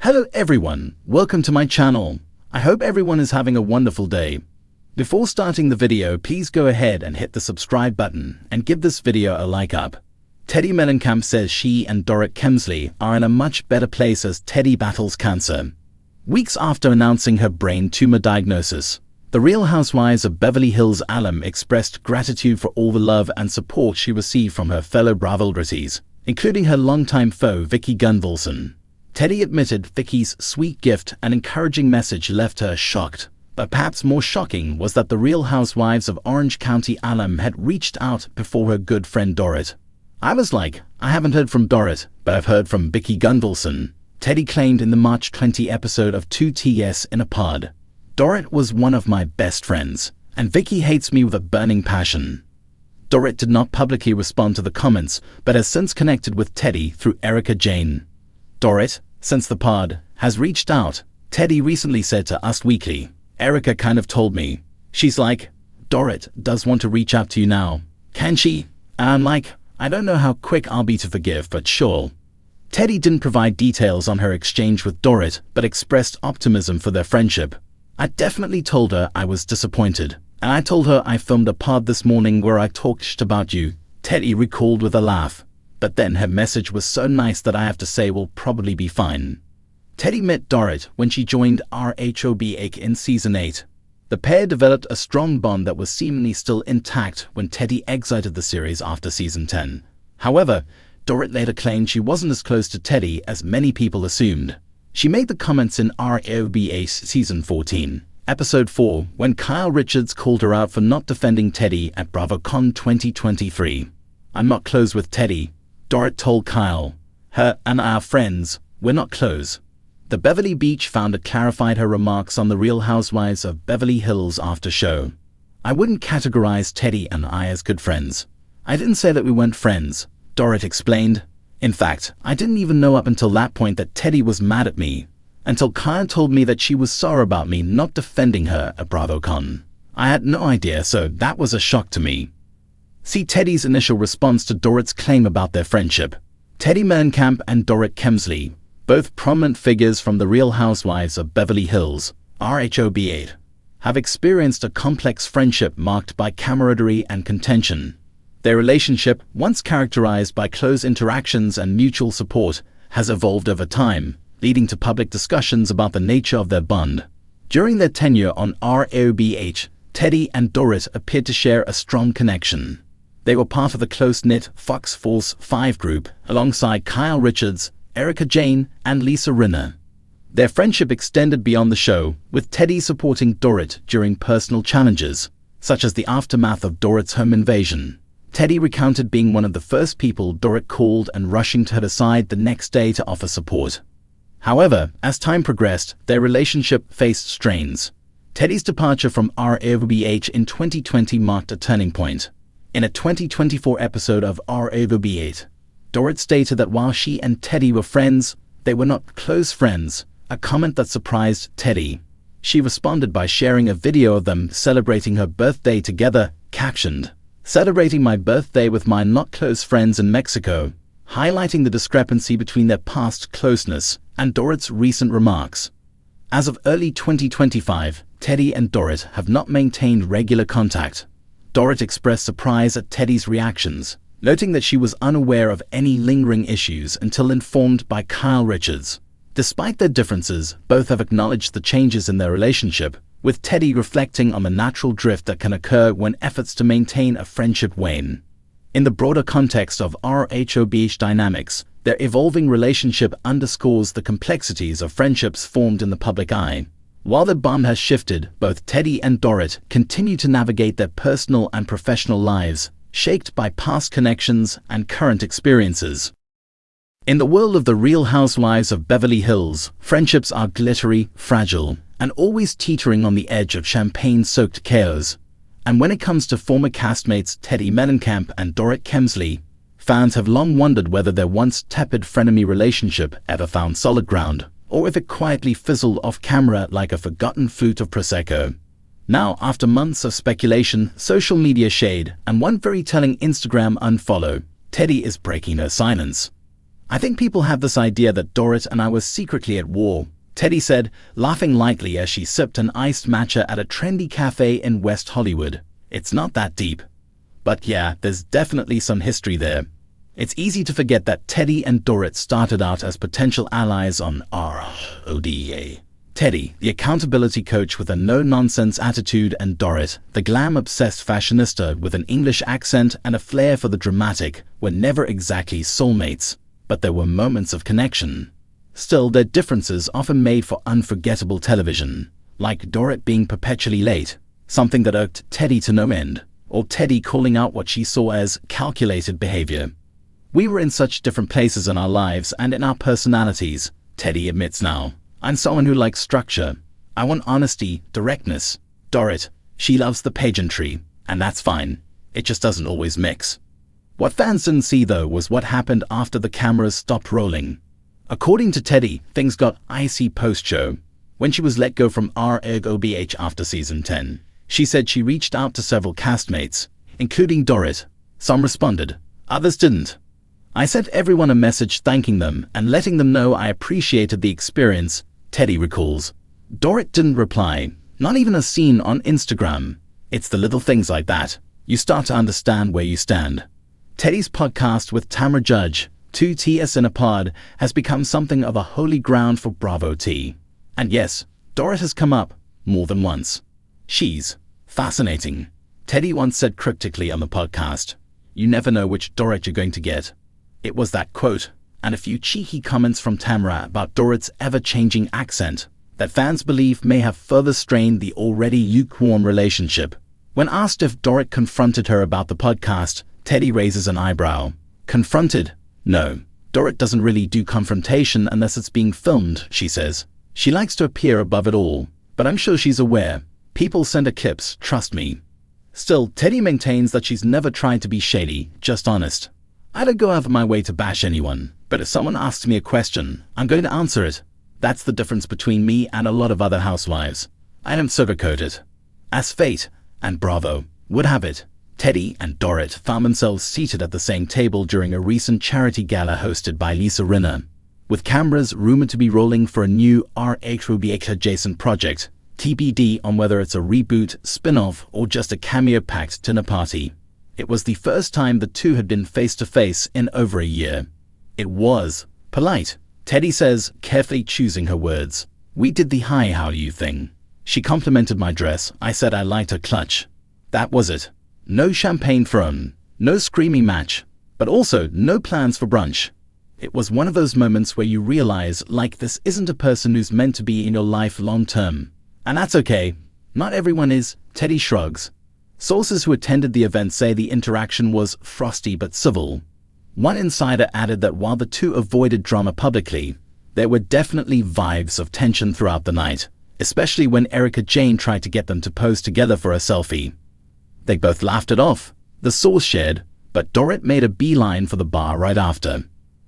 Hello everyone, welcome to my channel. I hope everyone is having a wonderful day. Before starting the video, please go ahead and hit the subscribe button and give this video a like up. Teddi Mellencamp says she and Dorit Kemsley are in a much better place as Teddi battles cancer. Weeks after announcing her brain tumor diagnosis, the Real Housewives of Beverly Hills alum expressed gratitude for all the love and support she received from her fellow Bravoities, including her longtime foe Vicki Gunvalson. Teddi admitted Vicki's sweet gift and encouraging message left her shocked, but perhaps more shocking was that the Real Housewives of Orange County alum had reached out before her good friend Dorit. "I was like, I haven't heard from Dorit, but I've heard from Vicki Gunvalson," Teddi claimed in the March 20 episode of 2TS in a Pod. "Dorit was one of my best friends, and Vicki hates me with a burning passion." Dorit did not publicly respond to the comments, but has since connected with Teddi through Erika Jayne. Dorit, since the pod, has reached out, Teddi recently said to Us Weekly. "Erika kind of told me. She's like, Dorit does want to reach out to you now. Can she?" And I'm like, I don't know how quick I'll be to forgive, but sure. Teddi didn't provide details on her exchange with Dorit, but expressed optimism for their friendship. "I definitely told her I was disappointed, and I told her I filmed a pod this morning where I talked shit about you," Teddi recalled with a laugh. "But then her message was so nice that I have to say we'll probably be fine." Teddi met Dorit when she joined RHOBH in Season 8. The pair developed a strong bond that was seemingly still intact when Teddi exited the series after Season 10. However, Dorit later claimed she wasn't as close to Teddi as many people assumed. She made the comments in RHOBH Season 14, Episode 4, when Kyle Richards called her out for not defending Teddi at BravoCon 2023. "I'm not close with Teddi," Dorit told Kyle. "Her and our friends, we're not close." The Beverly Beach founder clarified her remarks on the Real Housewives of Beverly Hills after show. "I wouldn't categorize Teddi and I as good friends. I didn't say that we weren't friends," Dorit explained. "In fact, I didn't even know up until that point that Teddi was mad at me, until Kyle told me that she was sorry about me not defending her at BravoCon. I had no idea, so that was a shock to me." See Teddi's initial response to Dorit's claim about their friendship. Teddi Mellencamp and Dorit Kemsley, both prominent figures from the Real Housewives of Beverly Hills, RHOBH, have experienced a complex friendship marked by camaraderie and contention. Their relationship, once characterized by close interactions and mutual support, has evolved over time, leading to public discussions about the nature of their bond. During their tenure on RHOBH, Teddi and Dorit appeared to share a strong connection. They were part of the close-knit Fox Force 5 group, alongside Kyle Richards, Erika Jayne, and Lisa Rinna. Their friendship extended beyond the show, with Teddi supporting Dorit during personal challenges, such as the aftermath of Dorit's home invasion. Teddi recounted being one of the first people Dorit called and rushing to her side the next day to offer support. However, as time progressed, their relationship faced strains. Teddi's departure from RHOBH in 2020 marked a turning point. In a 2024 episode of RHOBH, Dorit stated that while she and Teddi were friends, they were not close friends, a comment that surprised Teddi. She responded by sharing a video of them celebrating her birthday together, captioned, "Celebrating my birthday with my not close friends in Mexico," highlighting the discrepancy between their past closeness and Dorit's recent remarks. As of early 2025, Teddi and Dorit have not maintained regular contact. Dorit expressed surprise at Teddi's reactions, noting that she was unaware of any lingering issues until informed by Kyle Richards. Despite their differences, both have acknowledged the changes in their relationship, with Teddi reflecting on the natural drift that can occur when efforts to maintain a friendship wane. In the broader context of RHOBH dynamics, their evolving relationship underscores the complexities of friendships formed in the public eye. While the bond has shifted, both Teddi and Dorit continue to navigate their personal and professional lives, shaped by past connections and current experiences. In the world of the Real Housewives of Beverly Hills, friendships are glittery, fragile, and always teetering on the edge of champagne-soaked chaos. And when it comes to former castmates Teddi Mellencamp and Dorit Kemsley, fans have long wondered whether their once tepid frenemy relationship ever found solid ground, or if it quietly fizzled off camera like a forgotten flute of Prosecco. Now, after months of speculation, social media shade, and one very telling Instagram unfollow, Teddi is breaking her silence. I think people have this idea that Dorit and I were secretly at war, Teddi said, laughing lightly as she sipped an iced matcha at a trendy cafe in West Hollywood. It's not that deep. But yeah, there's definitely some history there. It's easy to forget that Teddi and Dorit started out as potential allies on RHOBH. Teddi, the accountability coach with a no-nonsense attitude, and Dorit, the glam-obsessed fashionista with an English accent and a flair for the dramatic, were never exactly soulmates, but there were moments of connection. Still, their differences often made for unforgettable television, like Dorit being perpetually late, something that irked Teddi to no end, or Teddi calling out what she saw as calculated behavior. We were in such different places in our lives and in our personalities, Teddi admits now. I'm someone who likes structure. I want honesty, directness. Dorit, she loves the pageantry, and that's fine. It just doesn't always mix. What fans didn't see, though, was what happened after the cameras stopped rolling. According to Teddi, things got icy post-show. When she was let go from RHOBH after season 10, she said she reached out to several castmates, including Dorit. Some responded, others didn't. I sent everyone a message thanking them and letting them know I appreciated the experience, Teddi recalls. Dorit didn't reply, not even a scene on Instagram. It's the little things like that. You start to understand where you stand. Teddi's podcast with Tamra Judge, 2TS in a Pod, has become something of a holy ground for Bravo T. And yes, Dorit has come up more than once. She's fascinating. Teddi once said cryptically on the podcast, "You never know which Dorit you're going to get." It was that quote, and a few cheeky comments from Tamra about Dorit's ever-changing accent that fans believe may have further strained the already lukewarm relationship. When asked if Dorit confronted her about the podcast, Teddi raises an eyebrow. Confronted? No. Dorit doesn't really do confrontation unless it's being filmed, she says. She likes to appear above it all, but I'm sure she's aware. People send her clips, trust me. Still, Teddi maintains that she's never tried to be shady, just honest. I don't go out of my way to bash anyone, but if someone asks me a question, I'm going to answer it. That's the difference between me and a lot of other housewives. I don't sugarcoat it. As fate and Bravo would have it, Teddi and Dorit found themselves seated at the same table during a recent charity gala hosted by Lisa Vanderpump. With cameras rumored to be rolling for a new RHOBH adjacent project, TBD on whether it's a reboot, spin-off, or just a cameo-packed dinner party. It was the first time the two had been face-to-face in over a year. It was polite, Teddi says, carefully choosing her words. We did the hi how are you thing. She complimented my dress. I said I liked her clutch. That was it. No champagne thrown, no screaming match, but also no plans for brunch. It was one of those moments where you realize, like, this isn't a person who's meant to be in your life long term. And that's okay. Not everyone is, Teddi shrugs. Sources who attended the event say the interaction was frosty but civil. One insider added that while the two avoided drama publicly, there were definitely vibes of tension throughout the night, especially when Erika Jayne tried to get them to pose together for a selfie. They both laughed it off, the source shared, but Dorit made a beeline for the bar right after.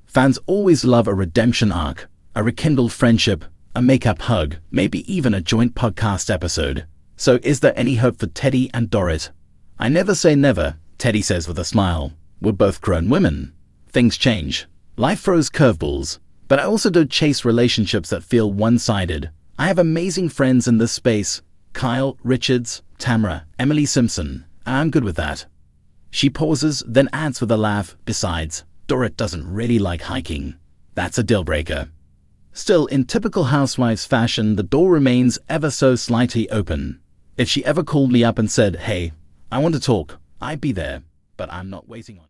Fans always love a redemption arc, a rekindled friendship, a make-up hug, maybe even a joint podcast episode. So is there any hope for Teddi and Dorit? I never say never, Teddi says with a smile. We're both grown women. Things change. Life throws curveballs. But I also don't chase relationships that feel one-sided. I have amazing friends in this space. Kyle, Richards, Tamra, Emily Simpson. I'm good with that. She pauses, then adds with a laugh, besides, Dorit doesn't really like hiking. That's a deal-breaker. Still, in typical housewives fashion, the door remains ever so slightly open. If she ever called me up and said, hey, I want to talk, I'd be there, but I'm not waiting on